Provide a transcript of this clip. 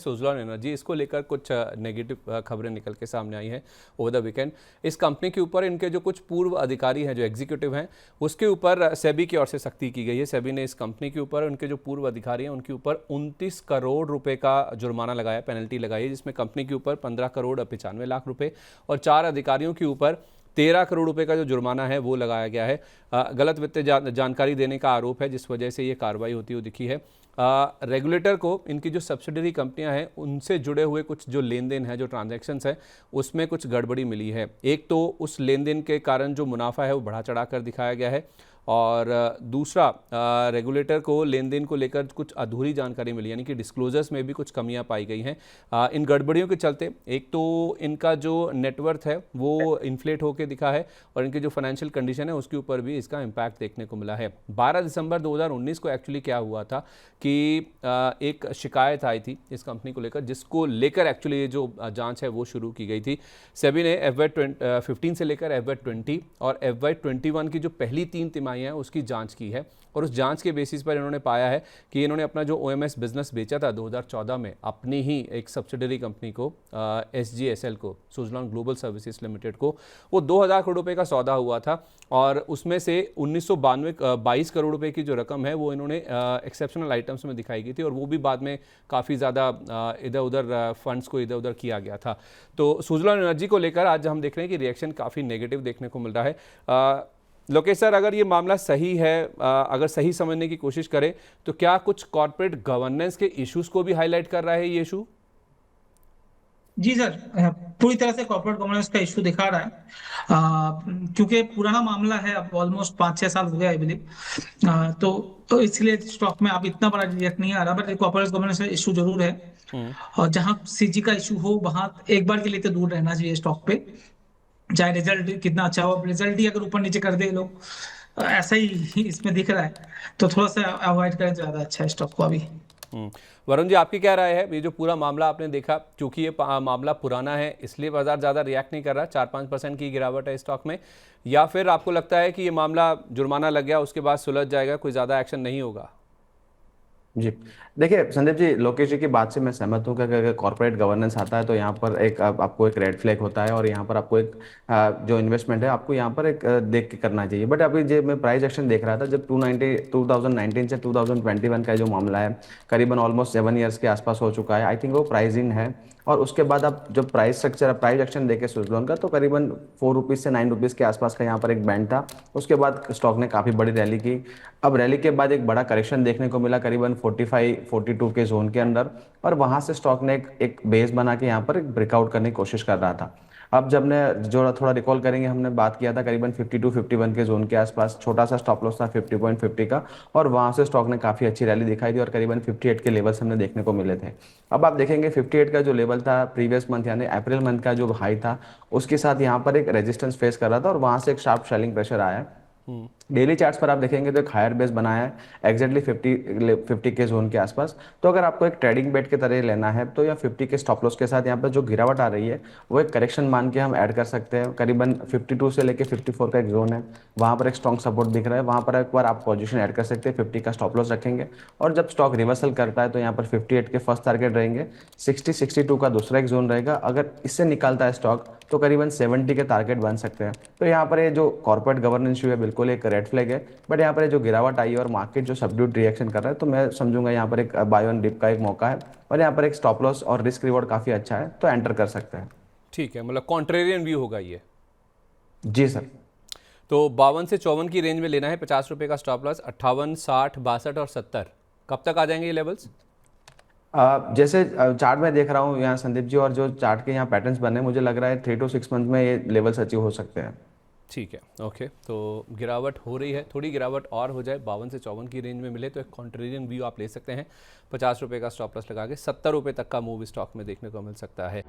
Suzlon energy, इसको लेकर कुछ नेगेटिव खबरें निकल के सामने आई हैं ओवर द वीकेंड। इस कंपनी के ऊपर इनके जो कुछ पूर्व अधिकारी हैं, जो एग्जीक्यूटिव हैं, उसके ऊपर सेबी की ओर से सख्ती की गई है। सेबी ने इस कंपनी के ऊपर, उनके जो पूर्व अधिकारी हैं उनके ऊपर 29 करोड़ रुपए का जुर्माना लगाया, पेनल्टी लगाई है, जिसमें कंपनी के ऊपर 15 करोड़ 95 लाख रुपए और 4 अधिकारियों के ऊपर 13 करोड़ रुपए का जो जुर्माना है वो लगाया गया है। गलत वित्तीय जानकारी देने का आरोप है, जिस वजह से ये कार्रवाई होती हुई दिखी है। रेगुलेटर को इनकी जो सब्सिडरी कंपनियां हैं उनसे जुड़े हुए कुछ जो लेन देन है, जो ट्रांजैक्शंस है, उसमें कुछ गड़बड़ी मिली है। एक तो उस लेन देन के कारण जो मुनाफा है वो बढ़ा चढ़ा कर दिखाया गया है, और दूसरा रेगुलेटर को लेन देन को लेकर कुछ अधूरी जानकारी मिली, यानी कि डिस्क्लोजर्स में भी कुछ कमियां पाई गई हैं। इन गड़बड़ियों के चलते एक तो इनका जो नेटवर्थ है वो इन्फ्लेट होकर दिखा है, और इनकी जो फाइनेंशियल कंडीशन है उसके ऊपर भी इसका इम्पैक्ट देखने को मिला है। 12 दिसंबर 2019 को एक्चुअली क्या हुआ था कि एक शिकायत आई थी इस कंपनी को लेकर, जिसको लेकर एक्चुअली ये जो जाँच है वो शुरू की गई थी। सेबी ने FY 15 से लेकर FY 20 और FY 21 की जो पहली 3 तिमाही है उसकी जांच की है, और उस जांच के बेसिस पर इन्होंने पाया है कि इन्होंने अपना जो OMS बिजनेस बेचा था 2014 में अपनी ही एक सब्सिडरी कंपनी को, SGSL को, सुज़लॉन ग्लोबल सर्विसेज लिमिटेड को, वो 2000 करोड़ रुपए का सौदा हुआ था, और उसमें से 22 करोड़ रुपए की जो रकम है वो इन्होंने एक्सेप्शनल आइटम्स में दिखाई गई थी, और वो भी बाद में काफ़ी ज़्यादा इधर उधर फंड्स को इधर उधर किया गया था। तो सुज़लॉन एनर्जी को लेकर आज हम देख रहे हैं कि रिएक्शन काफ़ी नेगेटिव देखने को मिल रहा है। लोकेश सर, अगर ये मामला सही है, अगर सही समझने की कोशिश करें तो क्या कुछ कॉर्पोरेट गवर्नेंस के इश्यूज को भी हाईलाइट कर रहा है ये इशू? जी सर, पूरी तरह से कॉर्पोरेट गवर्नेंस का इशू दिखा रहा है, क्योंकि पुराना मामला है, अब ऑलमोस्ट 5-6 साल हो गया आई बिलीव। तो इसलिए स्टॉक में अब इतना बड़ा रिएक्ट नहीं आ रहा, बट कॉर्पोरेट गवर्नेंस का इशू जरूर है। और जहां सीजी का इशू हो वहां एक बार के लिए तो दूर रहना चाहिए स्टॉक पे, चाहे रिजल्ट कितना अच्छा हो। रिजल्ट ही अगर ऊपर नीचे कर दे लोग, ऐसा ही इसमें दिख रहा है, तो थोड़ा सा अवॉइड करें तो ज्यादा अच्छा है स्टॉक को अभी। वरुण जी, आपकी क्या राय है? ये जो पूरा मामला आपने देखा, क्योंकि ये मामला पुराना है इसलिए बाजार ज़्यादा रिएक्ट नहीं कर रहा, 4-5% की गिरावट है स्टॉक में, या फिर आपको लगता है कि ये मामला जुर्माना लग गया उसके बाद सुलझ जाएगा, कोई ज़्यादा एक्शन नहीं होगा? जी, देखिए संदीप जी, लोकेश जी की बात से मैं सहमत हूँ कि अगर कॉर्पोरेट गवर्नेंस आता है तो यहाँ पर एक आपको एक रेड फ्लैग होता है, और यहाँ पर आपको एक जो इन्वेस्टमेंट है आपको यहाँ पर एक देख के करना चाहिए। बट अभी जब मैं प्राइस एक्शन देख रहा था, जब 2019 से 2021 का जो मामला है, करीबन ऑलमोस्ट 7 ईयर्स के आसपास हो चुका है, आई थिंक वो प्राइसिंग है। और उसके बाद आप जब प्राइस स्ट्रक्चर, प्राइस एक्शन देखे सुज़लॉन का, तो करीबन 4 रुपीज़ से 9 रुपीज़ के आसपास का यहाँ पर एक बैंड था। उसके बाद स्टॉक ने काफ़ी बड़ी रैली की। अब रैली के बाद एक बड़ा करेक्शन देखने को मिला करीबन 45-42 के जोन के अंदर, और वहां से स्टॉक ने एक बेस बना के यहाँ पर एक ब्रेकआउट करने की कोशिश कर रहा था। अब जब ने जो थोड़ा रिकॉल करेंगे, हमने बात किया था करीबन 52-51 के जोन के आसपास, छोटा सा स्टॉप लॉस था 50.50 का, और वहां से स्टॉक ने काफी अच्छी रैली दिखाई थी, और करीबन 58 के लेवल्स हमने देखने को मिले थे। अब आप देखेंगे 58 का जो लेवल था प्रीवियस मंथ यानी अप्रैल मंथ का जो हाई था, उसके साथ यहाँ पर एक रेजिस्टेंस फेस कर रहा था, और वहां से एक शार्प सेलिंग प्रेशर आया। डेली चार्ट्स पर आप देखेंगे तो एक हायर बेस बनाया है एग्जैक्टली 50 के जोन के आसपास। तो अगर आपको एक ट्रेडिंग बेट के तरह लेना है तो या 50 के स्टॉप लॉस के साथ यहाँ पर जो गिरावट आ रही है वो एक करेक्शन मान के हम ऐड कर सकते हैं। करीबन 52 से लेके 54 का एक जोन है, वहाँ पर एक स्ट्रॉन्ग सपोर्ट दिख रहा है, वहाँ पर एक बार आप पोजीशन ऐड कर सकते हैं, 50 का स्टॉप लॉस रखेंगे। और जब स्टॉक रिवर्सल करता है तो यहाँ पर 58 के फर्स्ट टारगेट रहेंगे, 60-62 का दूसरा एक जोन रहेगा। अगर इससे निकालता है स्टॉक तो करीबन 70 के टारगेट बन सकते हैं। तो यहाँ पर ये जो कॉर्पोरेट गवर्नेंस इशू है बिल्कुल एक रेड फ्लैग है, बट यहाँ पर जो गिरावट आई है और मार्केट जो सबड्यूट रिएक्शन कर रहा है, तो मैं समझूंगा यहाँ पर एक बाय ऑन डिप का एक मौका है, और यहाँ पर एक स्टॉप लॉस और रिस्क रिवॉर्ड काफी अच्छा है, तो एंटर कर सकते हैं। ठीक है, मतलब कॉन्ट्रेरियन व्यू होगा ये। जी सर। तो 52 से 54 की रेंज में लेना है, 50 रुपये का स्टॉप लॉस, 58, 60, 62 और 70। कब तक आ जाएंगे ये लेवल्स? जैसे चार्ट में देख रहा हूँ यहाँ संदीप जी, और जो चार्ट के यहाँ पैटर्न्स बने, मुझे लग रहा है 3 to 6 मंथ में ये लेवल्स अचीव हो सकते हैं। ठीक है, ओके। तो गिरावट हो रही है, थोड़ी गिरावट और हो जाए, 52 से 54 की रेंज में मिले तो एक कॉन्ट्रेरियन व्यू आप ले सकते हैं। 50 रुपये का स्टॉप लॉस लगा के 70 रुपये तक का मूव स्टॉक में देखने को मिल सकता है।